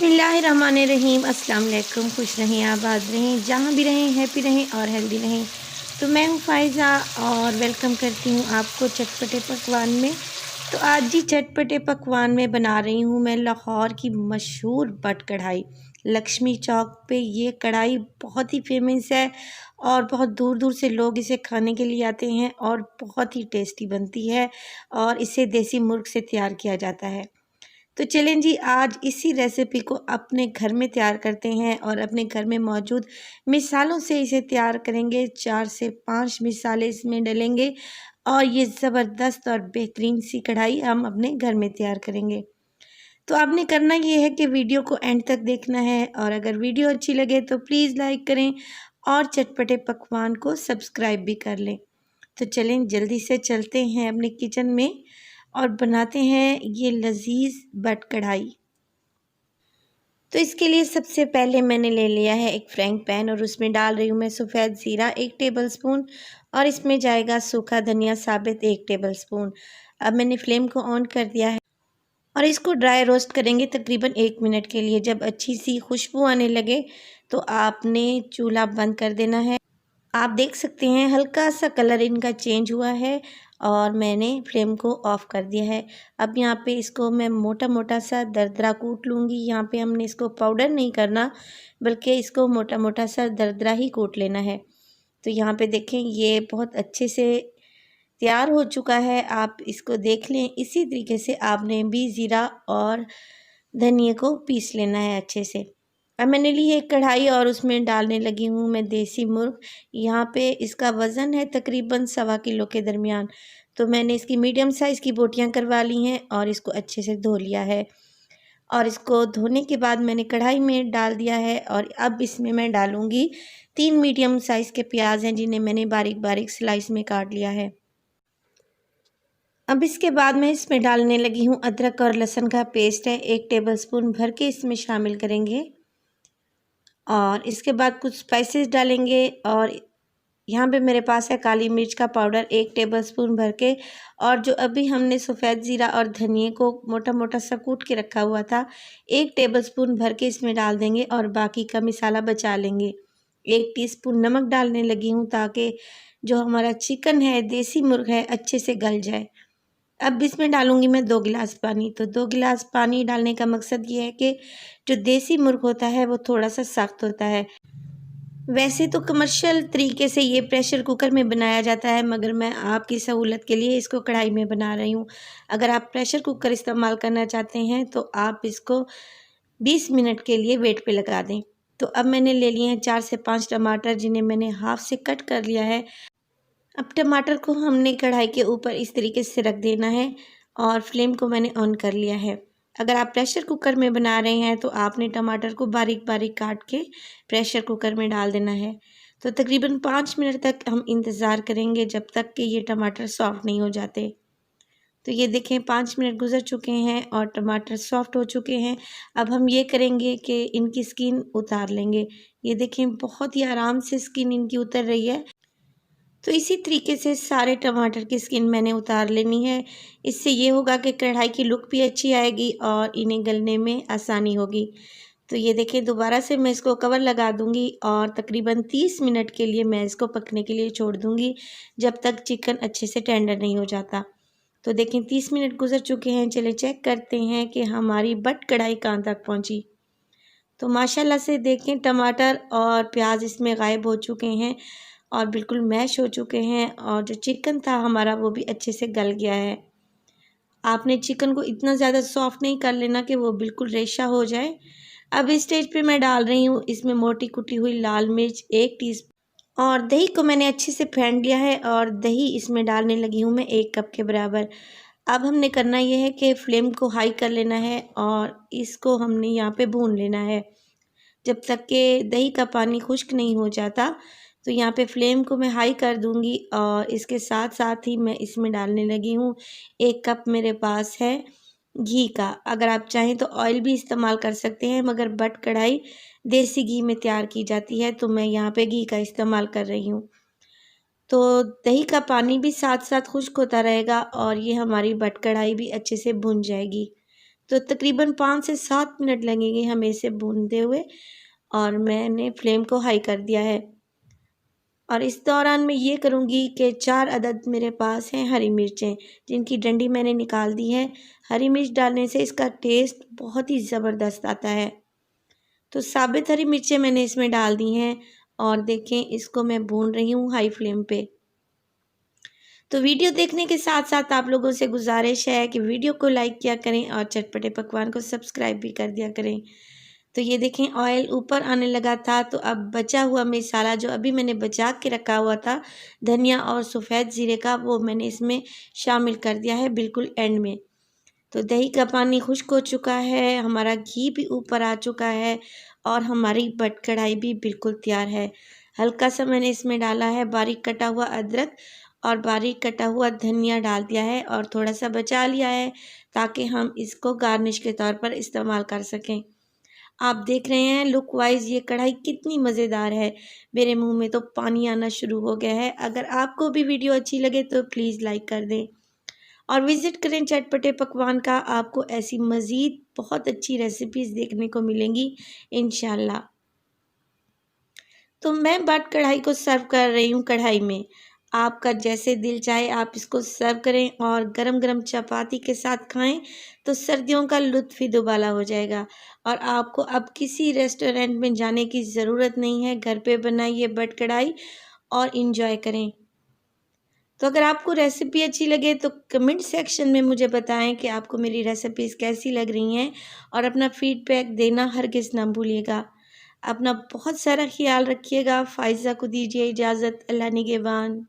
बिस्मिल्लाहिर्रहमानिर्रहीम। अस्सलाम वालेकुम। खुश रहें, आबाद रहें, जहाँ भी रहें हैप्पी रहें और हेल्दी रहें। तो मैं हूँ फ़ायज़ा और वेलकम करती हूँ आपको चटपटे पकवान में। तो आज जी चटपटे पकवान में बना रही हूँ मैं लाहौर की मशहूर बट कढ़ाई। लक्ष्मी चौक पे ये कढ़ाई बहुत ही फेमस है और बहुत दूर दूर से लोग इसे खाने के लिए आते हैं और बहुत ही टेस्टी बनती है और इसे देसी मुर्ग से तैयार किया जाता है। तो चलें जी, आज इसी रेसिपी को अपने घर में तैयार करते हैं और अपने घर में मौजूद मिसालों से इसे तैयार करेंगे। 4 से 5 मिसालें इसमें डलेंगे और ये ज़बरदस्त और बेहतरीन सी कढ़ाई हम अपने घर में तैयार करेंगे। तो आपने करना ये है कि वीडियो को एंड तक देखना है और अगर वीडियो अच्छी लगे तो प्लीज़ लाइक करें और चटपटे पकवान को सब्सक्राइब भी कर लें। तो चलें जल्दी से चलते हैं अपने किचन में और बनाते हैं ये लजीज बट कढ़ाई। तो इसके लिए सबसे पहले मैंने ले लिया है एक फ्राइंग पैन और उसमें डाल रही हूँ मैं सफ़ेद ज़ीरा 1 टेबलस्पून और इसमें जाएगा सूखा धनिया साबित 1 टेबलस्पून। अब मैंने फ्लेम को ऑन कर दिया है और इसको ड्राई रोस्ट करेंगे तकरीबन 1 मिनट के लिए। जब अच्छी सी खुशबू आने लगे तो आपने चूल्हा बंद कर देना है। आप देख सकते हैं हल्का सा कलर इनका चेंज हुआ है और मैंने फ्लेम को ऑफ़ कर दिया है। अब यहाँ पे इसको मैं मोटा मोटा सा दरदरा कूट लूँगी। यहाँ पे हमने इसको पाउडर नहीं करना बल्कि इसको मोटा मोटा सा दरदरा ही कूट लेना है। तो यहाँ पे देखें ये बहुत अच्छे से तैयार हो चुका है, आप इसको देख लें। इसी तरीके से आपने भी ज़ीरा और धनिया को पीस लेना है अच्छे से। अब मैंने ली है एक कढ़ाई और उसमें डालने लगी हूँ मैं देसी मुर्ग। यहाँ पे इसका वज़न है तकरीबन 1.25 किलो के दरमियान। तो मैंने इसकी मीडियम साइज़ की बोटियाँ करवा ली हैं और इसको अच्छे से धो लिया है और इसको धोने के बाद मैंने कढ़ाई में डाल दिया है और अब इसमें मैं डालूँगी 3 मीडियम साइज़ के प्याज हैं जिन्हें मैंने बारीक बारीक स्लाइस में काट लिया है। अब इसके बाद मैं इसमें डालने लगी हूँ अदरक और लहसुन का पेस्ट है 1 टेबलस्पून भर के इसमें शामिल करेंगे और इसके बाद कुछ स्पाइसेस डालेंगे और यहाँ पे मेरे पास है काली मिर्च का पाउडर 1 टेबलस्पून भर के और जो अभी हमने सफ़ेद ज़ीरा और धनिए को मोटा मोटा सा कूट के रखा हुआ था 1 टेबलस्पून भर के इसमें डाल देंगे और बाकी का मिसाला बचा लेंगे। 1 टीस्पून नमक डालने लगी हूँ ताकि जो हमारा चिकन है देसी मुर्ग है अच्छे से गल जाए। अब इसमें डालूँगी मैं 2 गिलास पानी। तो 2 गिलास पानी डालने का मकसद ये है कि जो देसी मुर्ग होता है वो थोड़ा-सा सख्त होता है। वैसे तो कमर्शियल तरीके से ये प्रेशर कुकर में बनाया जाता है मगर मैं आपकी सहूलत के लिए इसको कढ़ाई में बना रही हूँ। अगर आप प्रेशर कुकर इस्तेमाल करना चाहते हैं तो आप इसको 20 मिनट के लिए वेट पे लगा दें। तो अब मैंने ले लिए हैं 4 से 5 टमाटर जिन्हें मैंने हाफ़ से कट कर लिया है। अब टमाटर को हमने कढ़ाई के ऊपर इस तरीके से रख देना है और फ्लेम को मैंने ऑन कर लिया है। अगर आप प्रेशर कुकर में बना रहे हैं तो आपने टमाटर को बारीक बारीक काट के प्रेशर कुकर में डाल देना है। तो तकरीबन 5 मिनट तक हम इंतज़ार करेंगे जब तक कि ये टमाटर सॉफ़्ट नहीं हो जाते। तो ये देखें 5 मिनट गुजर चुके हैं और टमाटर सॉफ़्ट हो चुके हैं। अब हम ये करेंगे कि इनकी स्किन उतार लेंगे। ये देखें बहुत ही आराम से स्किन इनकी उतर रही है। तो इसी तरीके से सारे टमाटर की स्किन मैंने उतार लेनी है। इससे ये होगा कि कढ़ाई की लुक भी अच्छी आएगी और इन्हें गलने में आसानी होगी। तो ये देखें दोबारा से मैं इसको कवर लगा दूँगी और तकरीबन 30 मिनट के लिए मैं इसको पकने के लिए छोड़ दूँगी जब तक चिकन अच्छे से टेंडर नहीं हो जाता। तो देखें 30 मिनट गुजर चुके हैं। चलिए चेक करते हैं कि हमारी बट कढ़ाई कहाँ तक पहुँची। तो माशाल्लाह से देखें टमाटर और प्याज इसमें गायब हो चुके हैं और बिल्कुल मैश हो चुके हैं और जो चिकन था हमारा वो भी अच्छे से गल गया है। आपने चिकन को इतना ज़्यादा सॉफ्ट नहीं कर लेना कि वो बिल्कुल रेशा हो जाए। अब इस स्टेज पे मैं डाल रही हूँ इसमें मोटी कुटी हुई लाल मिर्च 1 टीस्पून और दही को मैंने अच्छे से फेंट लिया है और दही इसमें डालने लगी हूँ मैं 1 कप के बराबर। अब हमने करना ये है कि फ्लेम को हाई कर लेना है और इसको हमने यहाँ पे भून लेना है जब तक कि दही का पानी खुश्क नहीं हो जाता। तो यहाँ पे फ्लेम को मैं हाई कर दूँगी और इसके साथ साथ ही मैं इसमें डालने लगी हूँ 1 कप मेरे पास है घी का। अगर आप चाहें तो ऑयल भी इस्तेमाल कर सकते हैं मगर बट कढ़ाई देसी घी में तैयार की जाती है तो मैं यहाँ पे घी का इस्तेमाल कर रही हूँ। तो दही का पानी भी साथ साथ खुश्क होता रहेगा और ये हमारी बट कढ़ाई भी अच्छे से भुन जाएगी। तो तकरीबन 5 से 7 मिनट लगेंगे हमें इसे भूनते हुए, और मैंने फ्लेम को हाई कर दिया है। और इस दौरान मैं ये करूँगी कि 4 अदद मेरे पास हैं हरी मिर्चें, जिनकी डंडी मैंने निकाल दी है। हरी मिर्च डालने से इसका टेस्ट बहुत ही ज़बरदस्त आता है। तो साबित हरी मिर्चें मैंने इसमें डाल दी हैं, और देखें इसको मैं भून रही हूँ हाई फ्लेम पे। तो वीडियो देखने के साथ साथ आप लोगों से गुजारिश है कि वीडियो को लाइक किया करें और चटपटे पकवान को सब्सक्राइब भी कर दिया करें। तो ये देखें ऑयल ऊपर आने लगा था, तो अब बचा हुआ मसाला जो अभी मैंने बचा के रखा हुआ था धनिया और सफ़ेद ज़ीरे का, वो मैंने इसमें शामिल कर दिया है बिल्कुल एंड में। तो दही का पानी खुश्क हो चुका है, हमारा घी भी ऊपर आ चुका है, और हमारी बट कढ़ाई भी बिल्कुल तैयार है। हल्का सा मैंने इसमें डाला है बारीक कटा हुआ अदरक और बारीक कटा हुआ धनिया डाल दिया है, और थोड़ा सा बचा लिया है ताकि हम इसको गार्निश के तौर पर इस्तेमाल कर सकें। आप देख रहे हैं लुक वाइज ये कढ़ाई कितनी मज़ेदार है, मेरे मुंह में तो पानी आना शुरू हो गया है। अगर आपको भी वीडियो अच्छी लगे तो प्लीज़ लाइक कर दें और विज़िट करें चटपटे पकवान का। आपको ऐसी मज़ीद बहुत अच्छी रेसिपीज़ देखने को मिलेंगी इंशाल्लाह। तो मैं बट कढ़ाई को सर्व कर रही हूँ कढ़ाई में। आपका जैसे दिल चाहे आप इसको सर्व करें और गरम गरम चपाती के साथ खाएं तो सर्दियों का लुत्फ़ ही दुबाला हो जाएगा। और आपको अब किसी रेस्टोरेंट में जाने की ज़रूरत नहीं है, घर पे बनाइए बट कढ़ाई और इंजॉय करें। तो अगर आपको रेसिपी अच्छी लगे तो कमेंट सेक्शन में मुझे बताएं कि आपको मेरी रेसिपीज़ कैसी लग रही हैं, और अपना फीडबैक देना हरगिज़ ना भूलिएगा। अपना बहुत सारा ख्याल रखिएगा। फ़ाइज़ा को दीजिए इजाज़त। अल्लाह निगहबान।